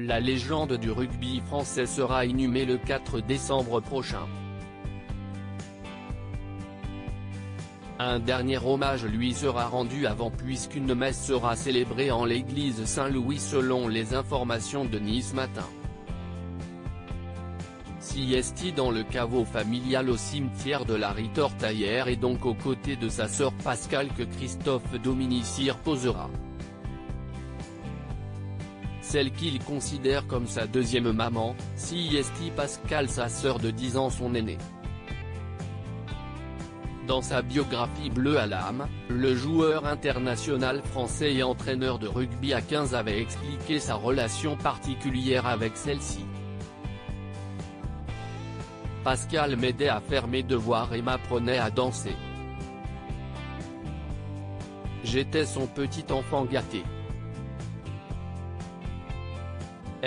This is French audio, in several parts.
la légende du rugby français sera inhumée le 4 décembre prochain. Un dernier hommage lui sera rendu avant puisqu'une messe sera célébrée en l'église Saint-Louis selon les informations de Nice Matin. Siesti dans le caveau familial au cimetière de la Ritortaillère et donc aux côtés de sa sœur Pascale que Christophe Dominici reposera. Celle qu'il considère comme sa deuxième maman, Siesti Pascale, sa sœur de 10 ans, son aînée. Dans sa biographie Bleu à l'âme, le joueur international français et entraîneur de rugby à 15 avait expliqué sa relation particulière avec celle-ci. Pascale m'aidait à faire mes devoirs et m'apprenait à danser. J'étais son petit enfant gâté.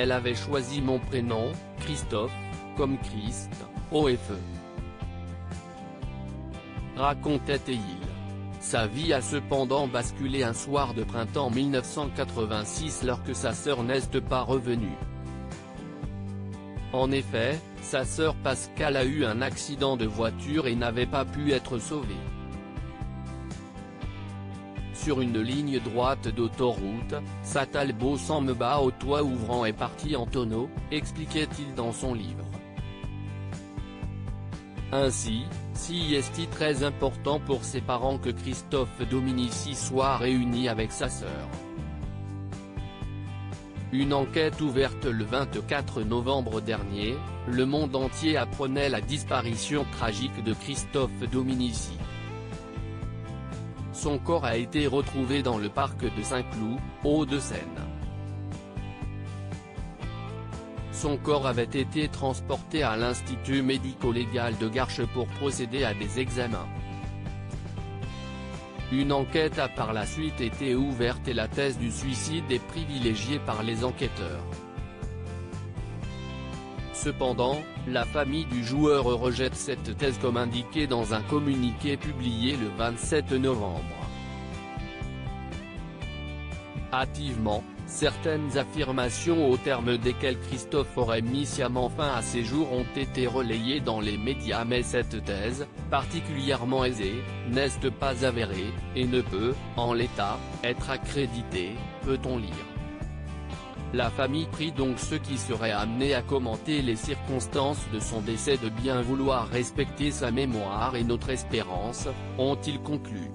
Elle avait choisi mon prénom, Christophe, comme Christ, OFE. Racontait-il. Sa vie a cependant basculé un soir de printemps 1986 lorsque sa sœur n'est pas revenue. En effet, sa sœur Pascale a eu un accident de voiture et n'avait pas pu être sauvée. Sur une ligne droite d'autoroute, sa Talbot sans me bat au toit ouvrant est partie en tonneau, expliquait-il dans son livre. Ainsi, Siesti très important pour ses parents que Christophe Dominici soit réuni avec sa sœur. Une enquête ouverte le 24 novembre dernier, le monde entier apprenait la disparition tragique de Christophe Dominici. Son corps a été retrouvé dans le parc de Saint-Cloud, Hauts-de-Seine. Son corps avait été transporté à l'Institut médico-légal de Garches pour procéder à des examens. Une enquête a par la suite été ouverte et la thèse du suicide est privilégiée par les enquêteurs. Cependant, la famille du joueur rejette cette thèse comme indiqué dans un communiqué publié le 27 novembre. Hâtivement, certaines affirmations au terme desquelles Christophe aurait mis sciemment fin à ses jours ont été relayées dans les médias, mais cette thèse, particulièrement aisée, n'est pas avérée, et ne peut, en l'état, être accréditée, peut-on lire. La famille prie donc ceux qui seraient amenés à commenter les circonstances de son décès de bien vouloir respecter sa mémoire et notre espérance, ont-ils conclu.